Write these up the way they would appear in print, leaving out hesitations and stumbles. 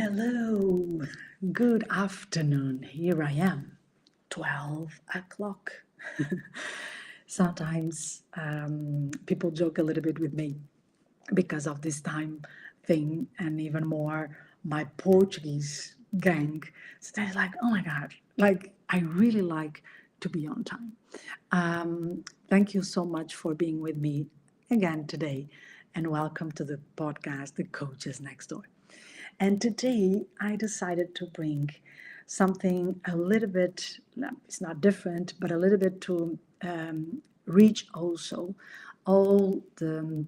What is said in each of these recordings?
Hello, good afternoon. Here I am, 12 o'clock. Sometimes people joke a little bit with me because of this time thing, and even more my Portuguese gang. So they're like, oh my God, like I really like to be on time. Thank you so much for being with me again today, and welcome to the podcast, The Coaches Next Door. And today I decided to bring something a little bit, it's not different, but a little bit to reach also all the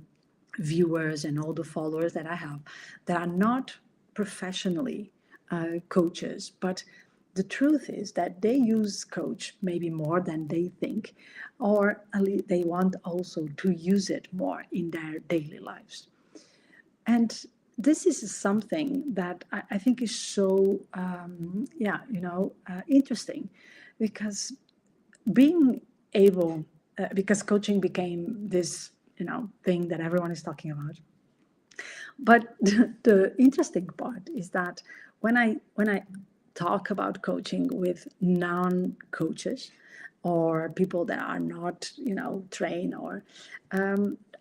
viewers and all the followers that I have that are not professionally coaches, but the truth is that they use coach maybe more than they think, or at least they want also to use it more in their daily lives. And this is something that I think is so, interesting because being able, because coaching became this, thing that everyone is talking about. But the interesting part is that when I talk about coaching with non-coaches or people that are not, trained or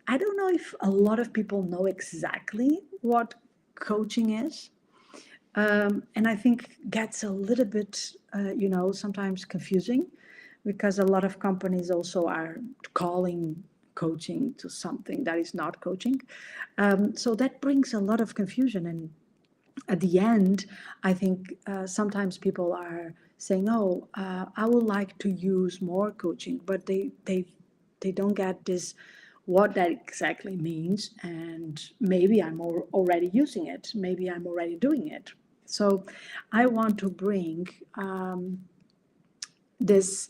I don't know if a lot of people know exactly what coaching is. And I think gets a little bit, sometimes confusing because a lot of companies also are calling coaching to something that is not coaching. So that brings a lot of confusion. And at the end, I think sometimes people are saying, "Oh, I would like to use more coaching," but they don't get this what that exactly means, and maybe I'm already using it, maybe I'm already doing it. So I want to bring this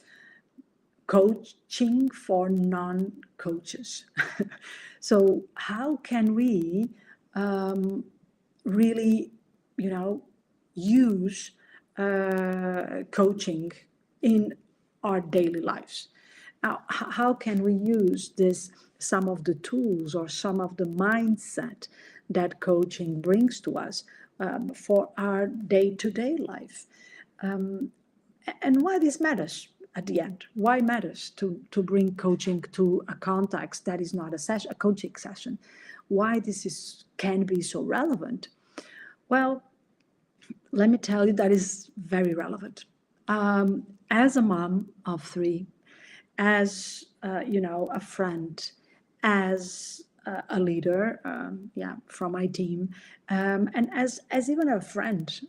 coaching for non-coaches. So how can we really, use coaching in our daily lives? Now, how can we use this, some of the tools or some of the mindset that coaching brings to us for our day-to-day life? And why this matters at the end? Why matters to bring coaching to a context that is not a session, a coaching session? Why this is can be so relevant? Well, let me tell you that is very relevant. As a mom of three, as a friend, as a leader, from my team, and as even a friend.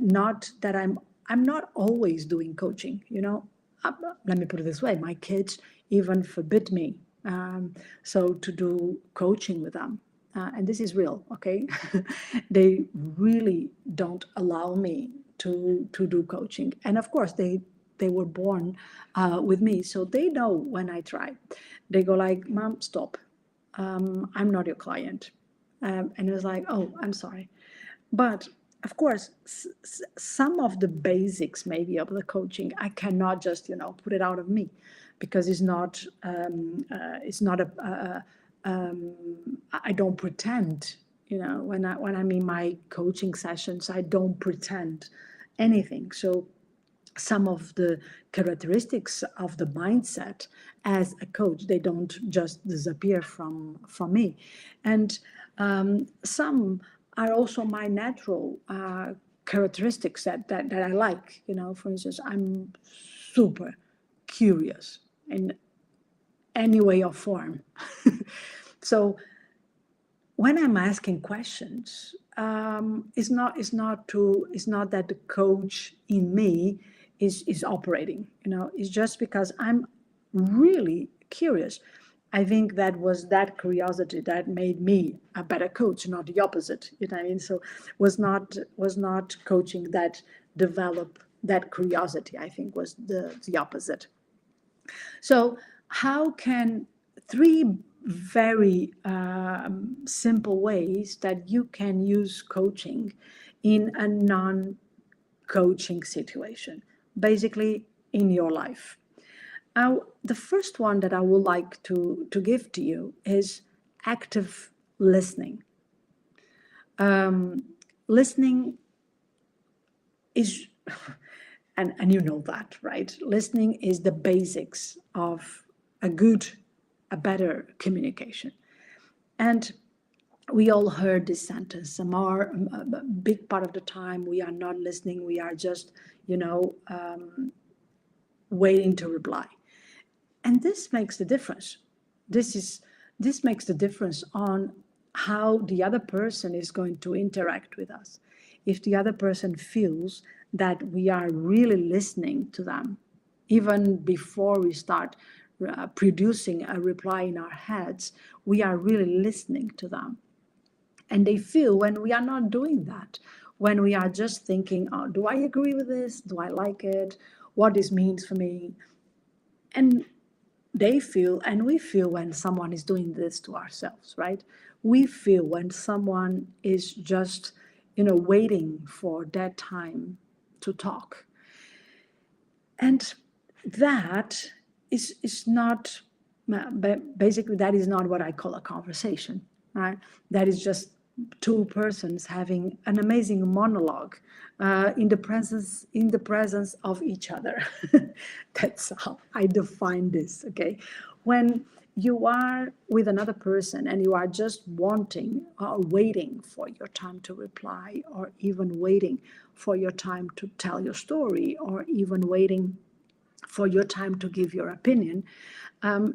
Not that I'm not always doing coaching. Let me put it this way: my kids even forbid me so to do coaching with them. And this is real, okay? They really don't allow me to do coaching. And of course, they were born with me, so they know when I try. They go like, "Mom, stop. I'm not your client." And it was like, "Oh, I'm sorry." But of course, some of the basics maybe of the coaching, I cannot just put it out of me, because it's not I don't pretend. When I'm in my coaching sessions, I don't pretend anything. So some of the characteristics of the mindset as a coach, they don't just disappear from me. And some are also my natural characteristics that I like. For instance, I'm super curious in any way or form. So when I'm asking questions, it's not that the coach in me is operating. It's just because I'm really curious. I think that was that curiosity that made me a better coach, not the opposite. You know what I mean? So was not coaching that developed that curiosity. I think was the opposite. So, how can three very simple ways that you can use coaching in a non coaching situation, basically in your life? The first one that I would like to give to you is active listening. listening is, and you know that, right? Listening is the basics of a better communication. And we all heard this sentence. A big part of the time, we are not listening. We are just, waiting to reply. And this makes the difference. This makes the difference on how the other person is going to interact with us. If the other person feels that we are really listening to them, even before we start producing a reply in our heads, we are really listening to them. And they feel when we are not doing that, when we are just thinking, oh, do I agree with this? Do I like it? What this means for me? And they feel, and we feel when someone is doing this to ourselves, right? We feel when someone is just, waiting for that time to talk. And that is not, basically, that is not what I call a conversation, right? That is just two persons having an amazing monologue in the presence of each other. That's how I define this. Okay, when you are with another person and you are just wanting or waiting for your time to reply, or even waiting for your time to tell your story, or even waiting for your time to give your opinion,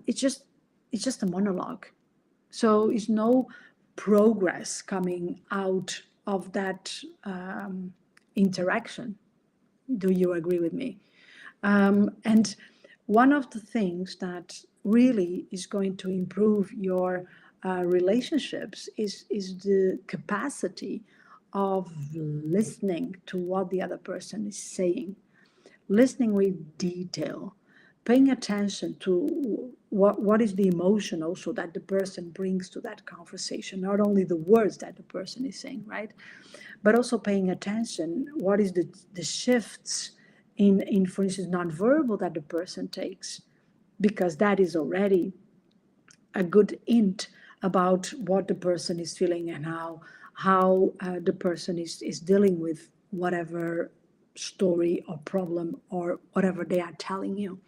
it's just a monologue. So it's no progress coming out of that interaction. Do you agree with me? And one of the things that really is going to improve your relationships is the capacity of listening to what the other person is saying, listening with detail, paying attention to what is the emotion also that the person brings to that conversation, not only the words that the person is saying, right? But also paying attention, what is the shifts in, for instance, nonverbal that the person takes, because that is already a good hint about what the person is feeling and how the person is dealing with whatever story or problem or whatever they are telling you.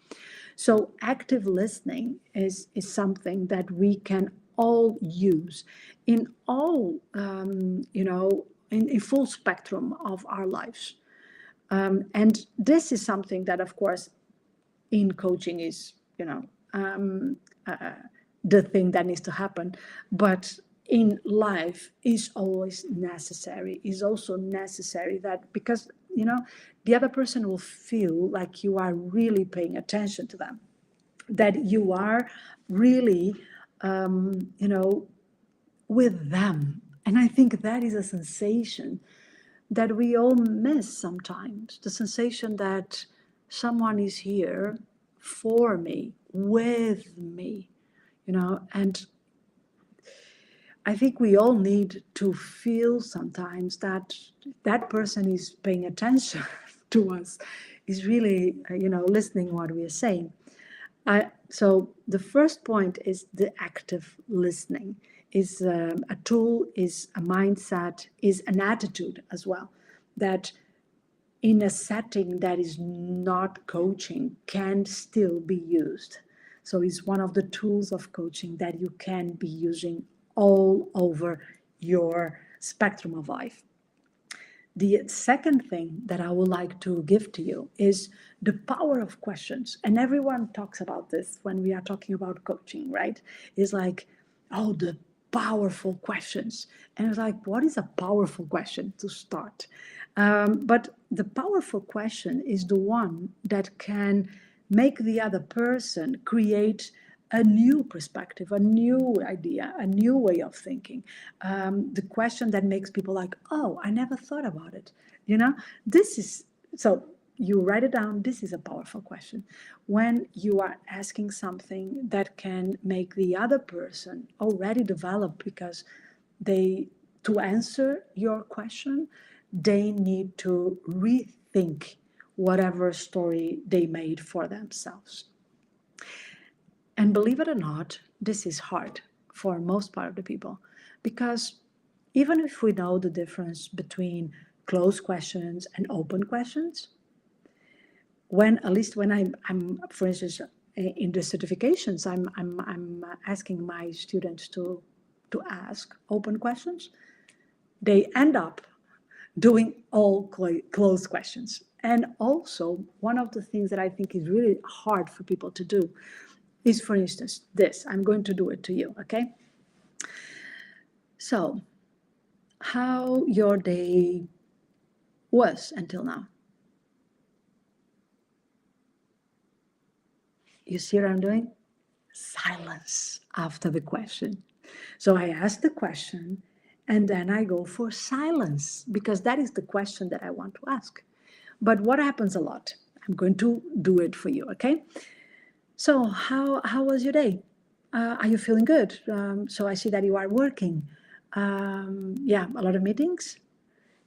So active listening is something that we can all use in all, in full spectrum of our lives. And this is something that, of course, in coaching is, the thing that needs to happen. But in life is always necessary, is also necessary that, because, the other person will feel like you are really paying attention to them, that you are really, with them. And I think that is a sensation that we all miss sometimes, the sensation that someone is here for me, with me, and I think we all need to feel sometimes that that person is paying attention to us, is really, listening what we are saying. So the first point is the active listening. Is a tool, is a mindset, is an attitude as well, that in a setting that is not coaching can still be used. So it's one of the tools of coaching that you can be using all over your spectrum of life. The second thing that I would like to give to you is the power of questions. And everyone talks about this when we are talking about coaching, right? It's like, oh, the powerful questions. And it's like, what is a powerful question to start? But the powerful question is the one that can make the other person create a new perspective, a new idea, a new way of thinking. The question that makes people like, oh, I never thought about it. This is, so you write it down. This is a powerful question. When you are asking something that can make the other person already develop, because to answer your question, they need to rethink whatever story they made for themselves. And believe it or not, this is hard for most part of the people, because even if we know the difference between closed questions and open questions, at least when I'm for instance, in the certifications, I'm asking my students to ask open questions. They end up doing all closed questions. And also, one of the things that I think is really hard for people to do is, for instance, this. I'm going to do it to you, okay? So, how your day was until now? You see what I'm doing? Silence after the question. So I ask the question and then I go for silence because that is the question that I want to ask. But what happens a lot? I'm going to do it for you, okay? So how was your day? Are you feeling good? So I see that you are working. Yeah, a lot of meetings.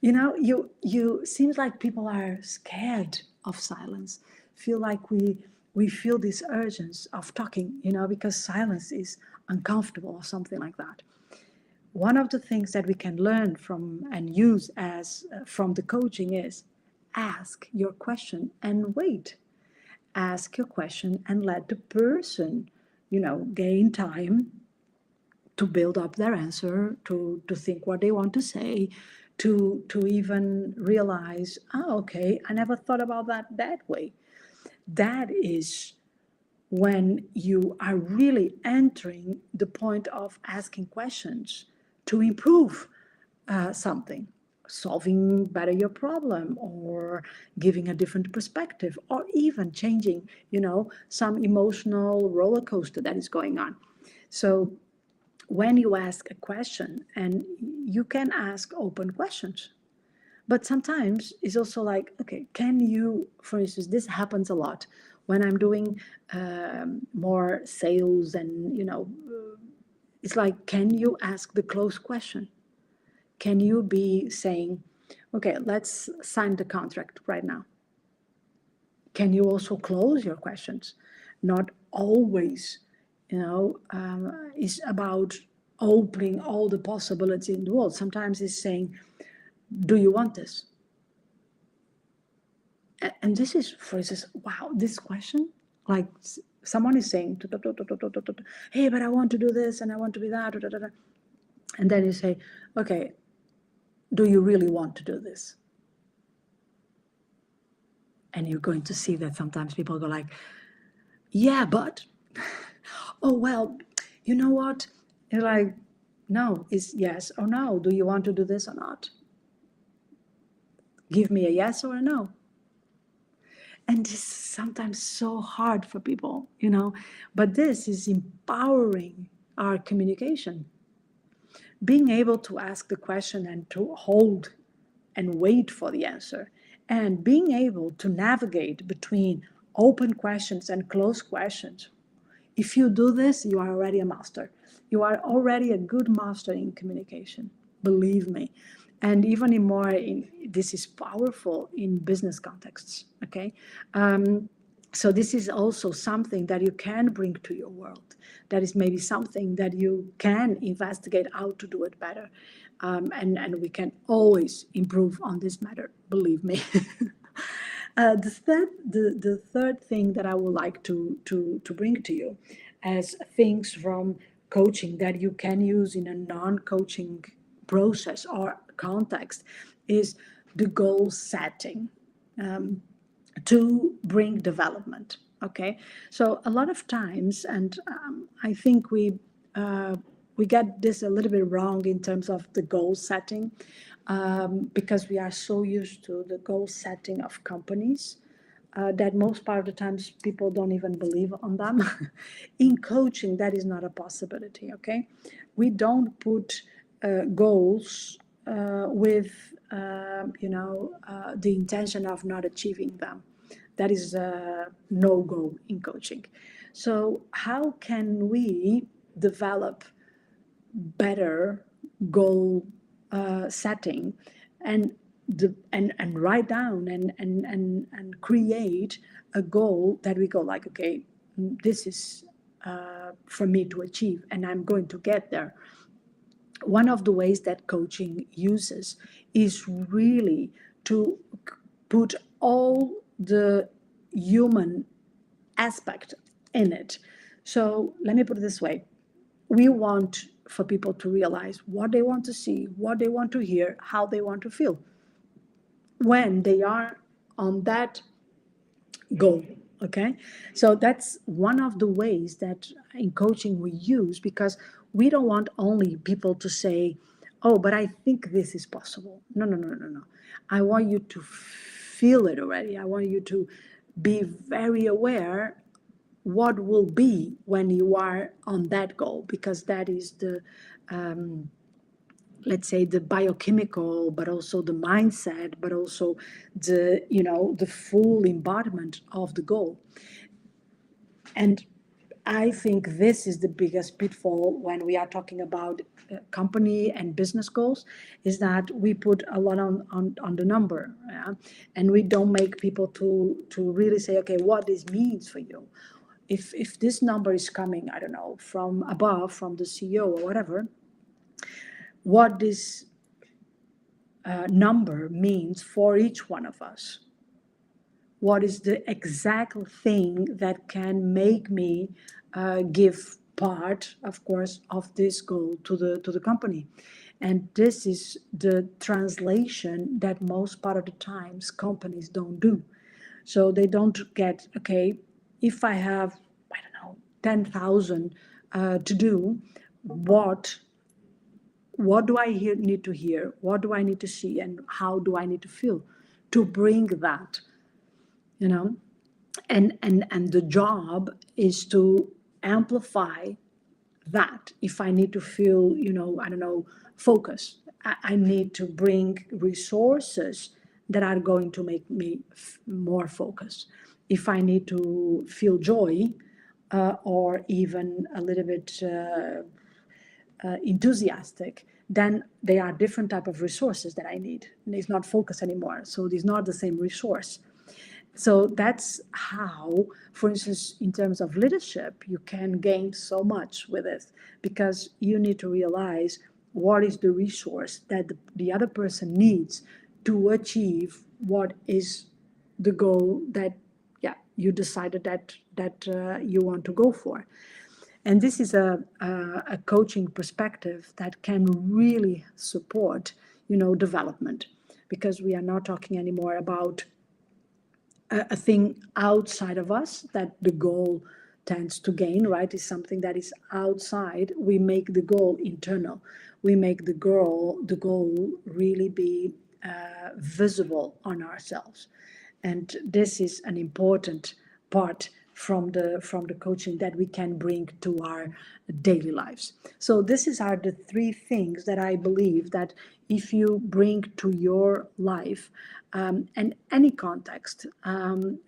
You know, you seems like people are scared of silence. Feel like we feel this urgency of talking, you know, because silence is uncomfortable or something like that. One of the things that we can learn from and use as from the coaching is ask your question and wait. Ask your question and let the person, you know, gain time to build up their answer, to think what they want to say, to even realize, oh, okay, I never thought about that way. That is when you are really entering the point of asking questions to improve something, solving better your problem, or giving a different perspective, or even changing, you know, some emotional roller coaster that is going on. So when you ask a question, and you can ask open questions, but sometimes it's also like, okay, can you, for instance, this happens a lot when I'm doing more sales, and you know, it's like, can you ask the closed question? Can you be saying, okay, let's sign the contract right now? Can you also close your questions? Not always, you know, is about opening all the possibilities in the world. Sometimes it's saying, do you want this? And this is, for instance, wow, this question, like someone is saying, hey, but I want to do this and I want to be that, and then you say, okay, do you really want to do this? And you're going to see that sometimes people go like, yeah, but, oh, well, you know what? You're like, no, it's yes or no. Do you want to do this or not? Give me a yes or a no. And this is sometimes so hard for people, you know, but this is empowering our communication. Being able to ask the question and to hold and wait for the answer, and being able to navigate between open questions and closed questions. If you do this, you are already a master. You are already a good master in communication, believe me. And even this is powerful in business contexts, okay? So this is also something that you can bring to your world. That is maybe something that you can investigate how to do it better. And we can always improve on this matter, believe me. The third thing that I would like to bring to you as things from coaching that you can use in a non-coaching process or context is the goal setting to bring development. Okay, so a lot of times, and I think we get this a little bit wrong in terms of the goal setting, because we are so used to the goal setting of companies that most part of the times people don't even believe on them. In coaching, that is not a possibility. Okay, we don't put goals with the intention of not achieving them. That is a no-go in coaching. So how can we develop better goal setting and write down and create a goal that we go like, okay, this is for me to achieve and I'm going to get there. one of the ways that coaching uses is really to put all the human aspect in it. So let me put it this way. We want for people to realize what they want to see, what they want to hear, how they want to feel when they are on that goal. Okay, so that's one of the ways that in coaching we use, because we don't want only people to say, oh, but I think this is possible. No, no, no, no, no. I want you to feel it already. I want you to be very aware what will be when you are on that goal, because that is the let's say the biochemical, but also the mindset, but also the, you know, the full embodiment of the goal. And I think this is the biggest pitfall when we are talking about company and business goals, is that we put a lot on the number, yeah? And we don't make people to really say, okay, what this means for you. If this number is coming, I don't know, from above, from the CEO or whatever, what this number means for each one of us. What is the exact thing that can make me give part, of course, of this goal to the company? And this is the translation that most part of the times companies don't do. So they don't get, okay, if I have, I don't know, 10,000 to do, what do I need to hear? What do I need to see? And how do I need to feel to bring that, you know? And the job is to amplify that. If I need to feel, you know, I don't know, focus, I need to bring resources that are going to make me more focused. If I need to feel joy, or even a little bit enthusiastic, then there are different type of resources that I need. And it's not focus anymore, so it's not the same resource. So that's how, for instance, in terms of leadership, you can gain so much with it, because you need to realize what is the resource that the other person needs to achieve what is the goal that, yeah, you decided that you want to go for. And this is a coaching perspective that can really support, you know, development, because we are not talking anymore about a thing outside of us that the goal tends to gain, right? Is something that is outside. We make the goal internal. We make the goal really be visible on ourselves. And this is an important part from the coaching that we can bring to our daily lives. So this are the three things that I believe that if you bring to your life, and any context,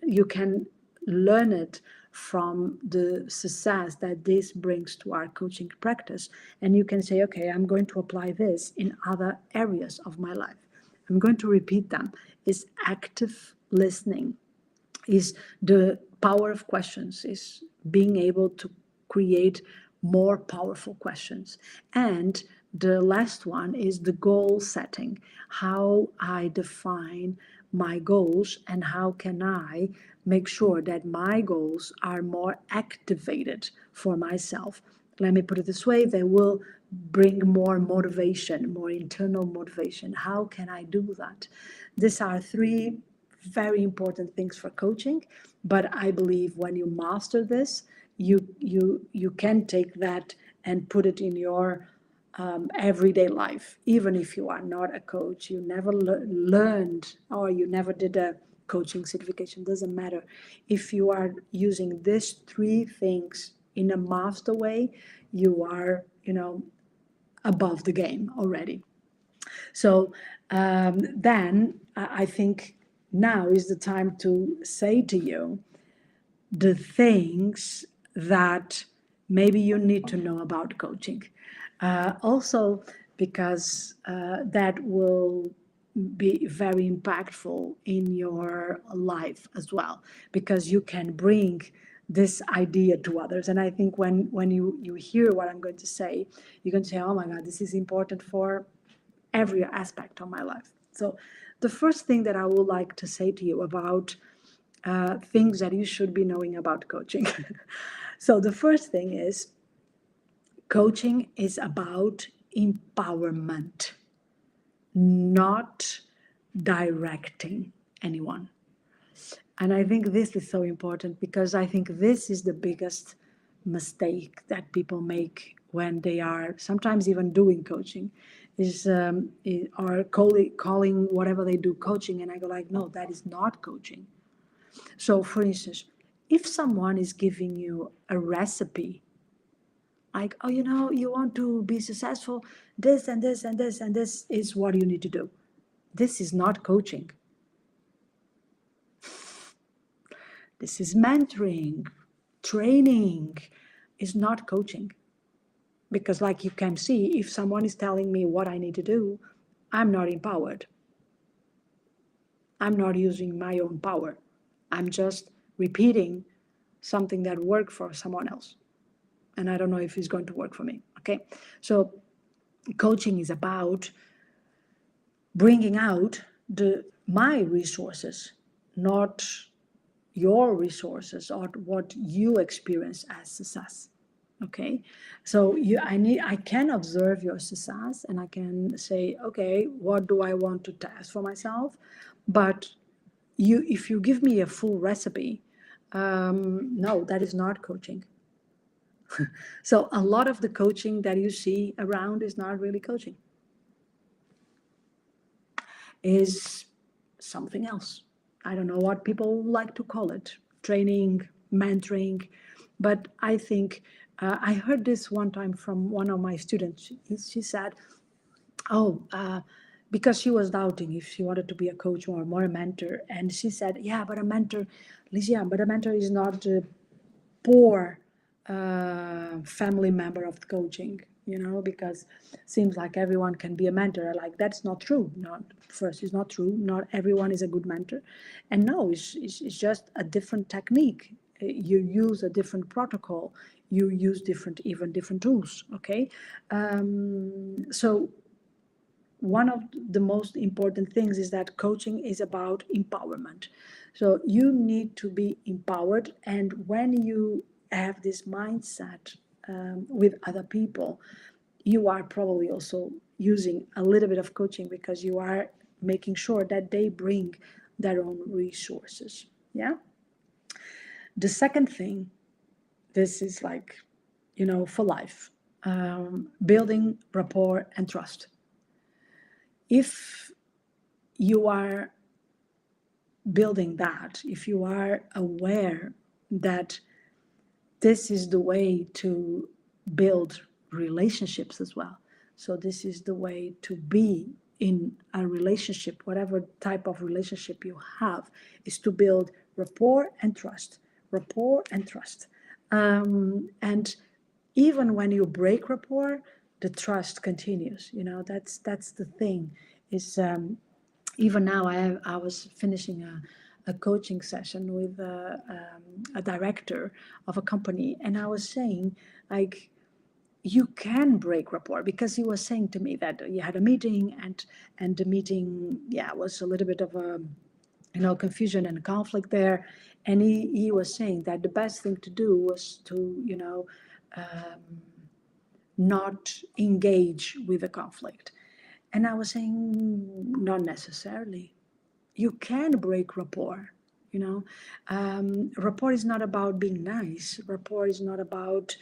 you can learn it from the success that this brings to our coaching practice. And you can say, okay, I'm going to apply this in other areas of my life. I'm going to repeat them. Is active listening, is the power of questions, is being able to create more powerful questions. And the last one is the goal setting, how I define my goals and how can I make sure that my goals are more activated for myself. Let me put it this way, they will bring more motivation, more internal motivation. How can I do that? These are three very important things for coaching, but I believe when you master this, you can take that and put it in your everyday life. Even if you are not a coach, you never learned, or you never did a coaching certification, doesn't matter. If you are using these three things in a master way, you are, you know, above the game already. So then I think now is the time to say to you the things that maybe you need to know about coaching. Also, because that will be very impactful in your life as well, because you can bring this idea to others. And I think when you hear what I'm going to say, you're going to say, oh my God, this is important for every aspect of my life. So the first thing that I would like to say to you about things that you should be knowing about coaching. So the first thing is coaching is about empowerment, not directing anyone. And I think this is so important because I think this is the biggest mistake that people make when they are sometimes even doing coaching are calling whatever they do coaching. And I go like, no, that is not coaching. So for instance, if someone is giving you a recipe, like, oh, you want to be successful, this and this and this and this is what you need to do. This is not coaching. This is mentoring. Training is not coaching. Because like you can see, if someone is telling me what I need to do, I'm not empowered. I'm not using my own power. I'm just repeating something that worked for someone else. And I don't know if it's going to work for me. Okay. So coaching is about bringing out my resources, not your resources or what you experience as success. Okay, so I can observe your success and I can say, okay, what do I want to test for myself? But if you give me a full recipe, no, that is not coaching. So a lot of the coaching that you see around is not really coaching, is something else. I don't know what people like to call it, training, mentoring, but I think I heard this one time from one of my students. She said, oh, because she was doubting if she wanted to be a coach or more a mentor. And she said, yeah, but a mentor, Licia, but a mentor is not a poor family member of coaching, because it seems like everyone can be a mentor. Like, that's not true. Not first, it's not true. Not everyone is a good mentor. And no, it's just a different technique. You use a different protocol. You use even different tools. Okay. So one of the most important things is that coaching is about empowerment. So you need to be empowered. And when you have this mindset with other people, you are probably also using a little bit of coaching because you are making sure that they bring their own resources. Yeah. The second thing, this is like, for life, building rapport and trust. If you are building that, if you are aware that this is the way to build relationships as well, so this is the way to be in a relationship, whatever type of relationship you have, is to build rapport and trust, rapport and trust. And even when you break rapport, the trust continues. That's the thing. Is even now I was finishing a coaching session with a director of a company, and I was saying, like, you can break rapport, because he was saying to me that he had a meeting, and the meeting, yeah, was a little bit of a confusion and conflict there. And he was saying that the best thing to do was to not engage with the conflict. And I was saying, not necessarily. You can break rapport. Rapport is not about being nice. Rapport is not about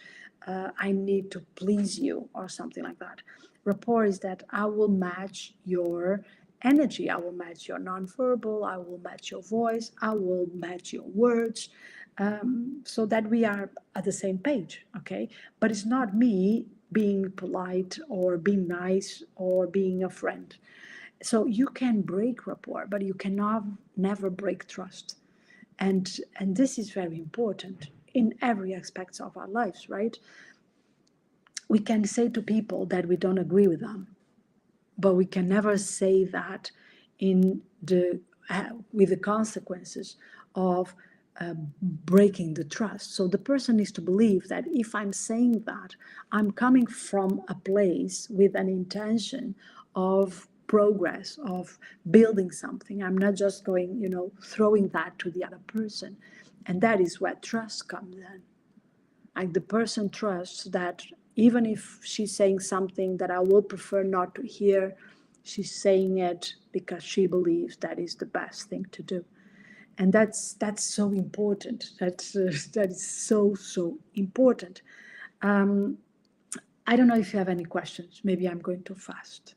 I need to please you or something like that. Rapport is that I will match your energy. I will match your nonverbal. I will match your voice. I will match your words, so that we are at the same page. Okay, but it's not me being polite or being nice or being a friend. So you can break rapport, but you cannot never break trust. And this is very important in every aspect of our lives, right? We can say to people that we don't agree with them, but we can never say that in the with the consequences of breaking the trust. So the person needs to believe that if I'm saying that, I'm coming from a place with an intention of progress, of building something. I'm not just going, throwing that to the other person. And that is where trust comes in. Like the person trusts that even if she's saying something that I will prefer not to hear, she's saying it because she believes that is the best thing to do. And that's so important. That is so important. I don't know if you have any questions. Maybe I'm going too fast.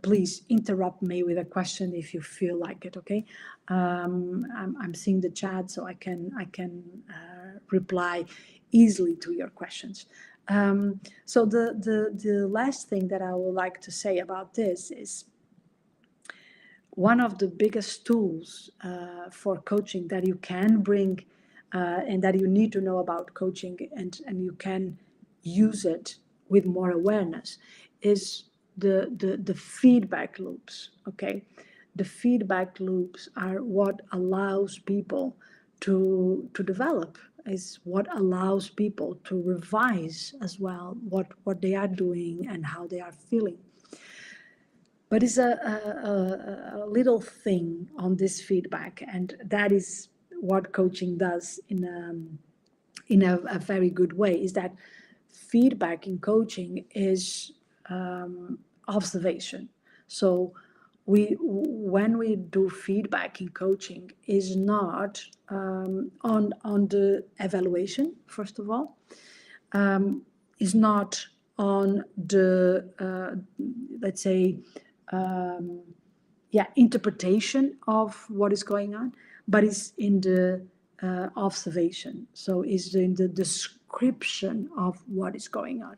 Please interrupt me with a question if you feel like it. Okay, I'm seeing the chat, so I can reply easily to your questions. So the last thing that I would like to say about this is one of the biggest tools for coaching that you can bring and that you need to know about coaching, and you can use it with more awareness, is the feedback loops. Okay, the feedback loops are what allows people to develop, is what allows people to revise as well what they are doing and how they are feeling. But it's a little thing on this feedback, and that is what coaching does in a very good way, is that feedback in coaching is observation. So when we do feedback in coaching is not on the evaluation, first of all, is not on the let's say interpretation of what is going on, but is in the observation. So is in the description of what is going on.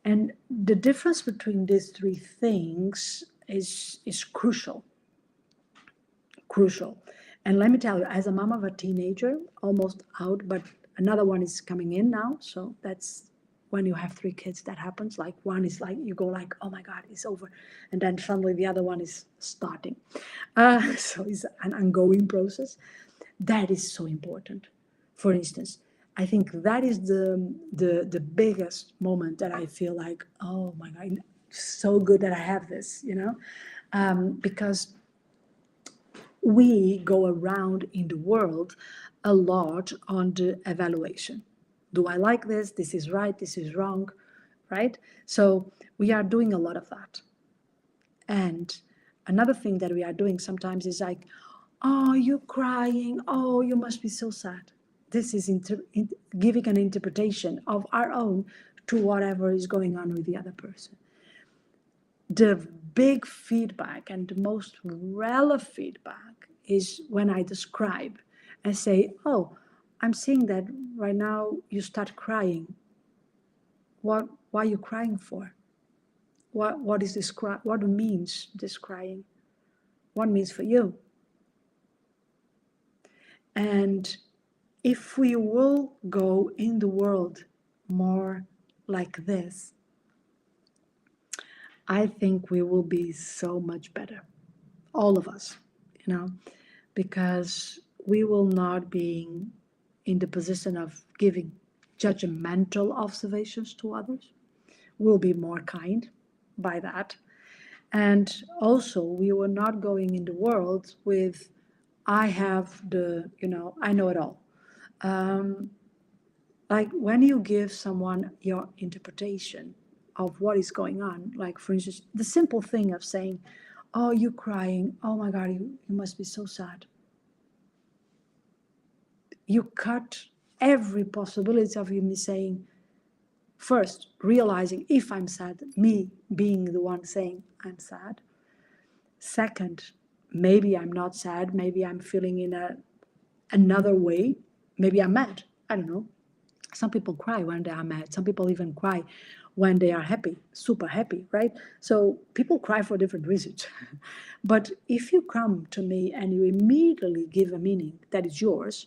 And the difference between these three things is crucial. And let me tell you, as a mom of a teenager, almost out, but another one is coming in now. So that's when you have three kids, that happens. Like one is like, you go like, oh my God, it's over. And then suddenly the other one is starting. So it's an ongoing process. That is so important. For instance, I think that is the biggest moment that I feel like, oh my God, so good that I have this, because we go around in the world a lot on the evaluation. Do I like this? This is right, this is wrong, right? So we are doing a lot of that. And another thing that we are doing sometimes is like, oh, you're crying. Oh, you must be so sad. This is giving an interpretation of our own to whatever is going on with the other person. The big feedback and the most relevant feedback is when I describe and say, oh, I'm seeing that right now you start crying. Why are you crying for? What is this cry? What means this crying? What means for you? And if we will go in the world more like this, I think we will be so much better. All of us, because we will not be in the position of giving judgmental observations to others. We'll be more kind by that. And also, we were not going in the world with, I have I know it all. Like when you give someone your interpretation of what is going on, like for instance, the simple thing of saying, oh, you're crying, oh my God, you must be so sad. You cut every possibility of me saying, first, realizing if I'm sad, me being the one saying I'm sad. Second, maybe I'm not sad, maybe I'm feeling in another way, maybe I'm mad, I don't know. Some people cry when they are mad. Some people even cry when they are happy, super happy, right? So people cry for different reasons. But if you come to me and you immediately give a meaning that is yours,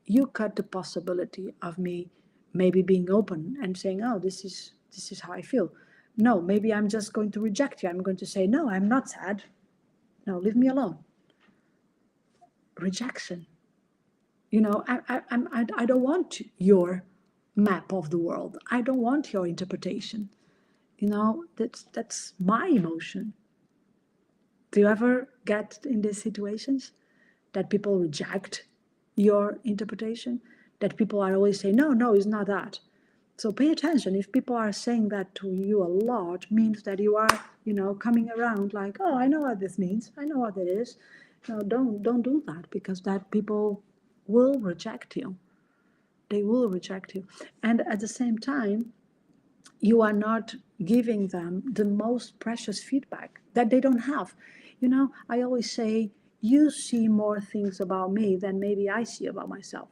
you cut the possibility of me maybe being open and saying, oh, this is how I feel. No, maybe I'm just going to reject you. I'm going to say, no, I'm not sad. No, leave me alone. Rejection. You know, I don't want your map of the world. I don't want your interpretation. You know, that's my emotion. Do you ever get in these situations that people reject your interpretation? That people are always saying, no, no, it's not that. So pay attention. If people are saying that to you a lot, means that you are, you know, coming around like, oh, I know what this means. I know what it is. No, don't do that, because that people will reject you. They will reject you. And at the same time, you are not giving them the most precious feedback that they don't have. You know, I always say, you see more things about me than maybe I see about myself.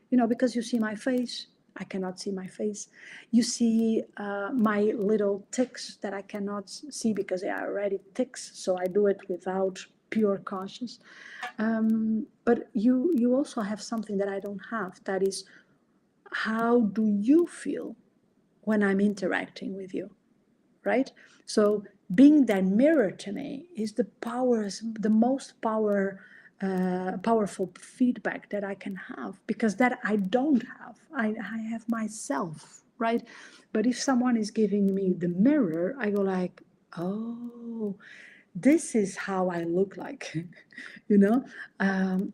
You know, because you see my face, I cannot see my face. You see my little tics that I cannot see because they are already tics, so I do it without pure conscience. But you also have something that I don't have, that is, how do you feel when I'm interacting with you, right? So being that mirror to me is the most powerful feedback that I can have, because that I don't have. I have myself, right? But if someone is giving me the mirror, I go like, oh, this is how I look like, you know?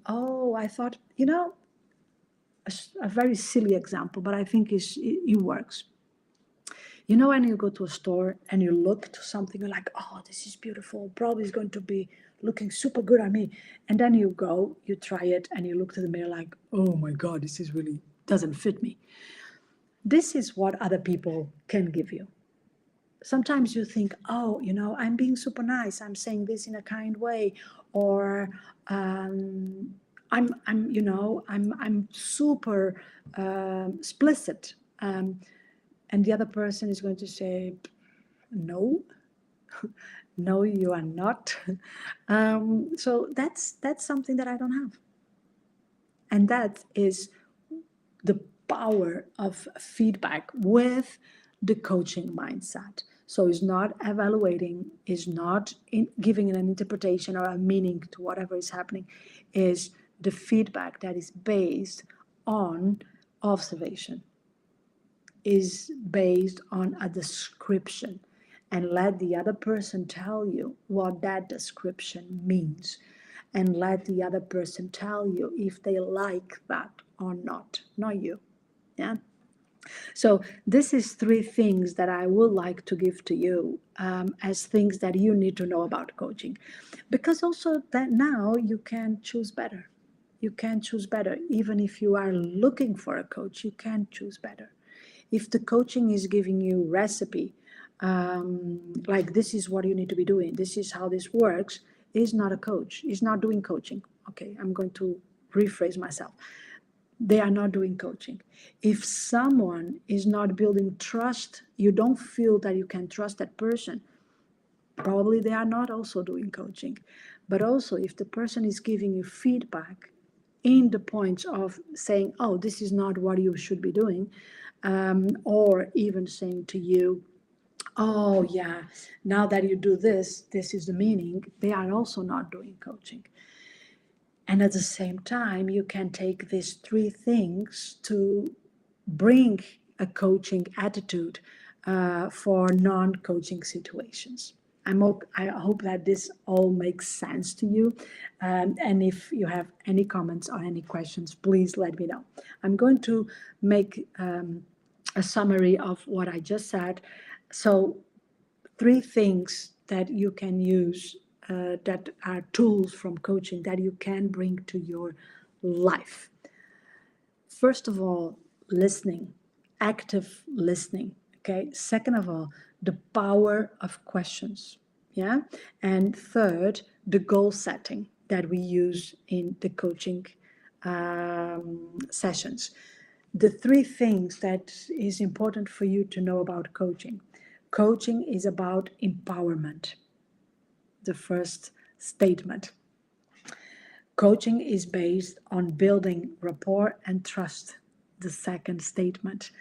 Oh, I thought, you know, a very silly example, but I think it works. You know, when you go to a store and you look to something, you're like, oh, this is beautiful. Probably it's going to be looking super good on me. And then you go, you try it, and you look to the mirror like, oh my God, this is really doesn't fit me. This is what other people can give you. Sometimes you think, oh, you know, I'm being super nice. I'm saying this in a kind way, or you know, I'm super explicit. And the other person is going to say, no, no, you are not. So that's something that I don't have. And that is the power of feedback with the coaching mindset. So it's not evaluating, is not giving an interpretation or a meaning to whatever is happening, is the feedback that is based on observation, is based on a description, and let the other person tell you what that description means, and let the other person tell you if they like that or not you. Yeah. So this is three things that I would like to give to you as things that you need to know about coaching, because also that now you can choose better. You can choose better. Even if you are looking for a coach, you can choose better. If the coaching is giving you recipe, like this is what you need to be doing, this is how this works, is not a coach, is not doing coaching. Okay, I'm going to rephrase myself. They are not doing coaching. If someone is not building trust, you don't feel that you can trust that person, probably they are not also doing coaching. But also, if the person is giving you feedback in the points of saying, oh, this is not what you should be doing, or even saying to you, oh, yeah, now that you do this, this is the meaning, they are also not doing coaching. And at the same time, you can take these three things to bring a coaching attitude for non-coaching situations. I hope that this all makes sense to you. And if you have any comments or any questions, please let me know. I'm going to make a summary of what I just said. So, three things that you can use that are tools from coaching that you can bring to your life. First of all, listening, active listening. Okay. Second of all, the power of questions. Yeah. And third, the goal setting that we use in the coaching sessions. The three things that is important for you to know about coaching. Coaching is about empowerment, the first statement. Coaching is based on building rapport and trust, the second statement.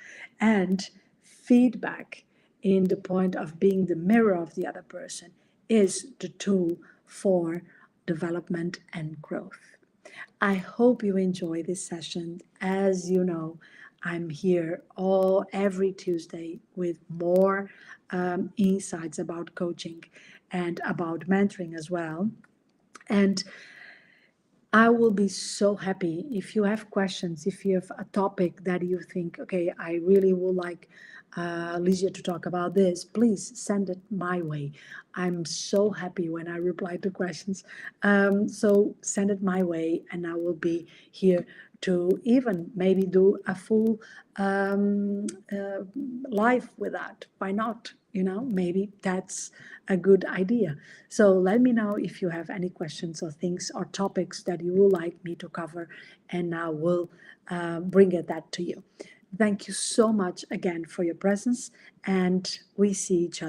And feedback, in the point of being the mirror of the other person, is the tool for development and growth. I hope you enjoy this session. As you know, I'm here all every Tuesday with more insights about coaching and about mentoring as well. And I will be so happy if you have questions, if you have a topic that you think, okay, I really would like Ligia to talk about this, please send it my way. I'm so happy when I reply to questions. So send it my way, and I will be here to even maybe do a full live with that. Why not? Maybe that's a good idea. So let me know if you have any questions or things or topics that you would like me to cover, and I will bring that to you. Thank you so much again for your presence, and we see each other.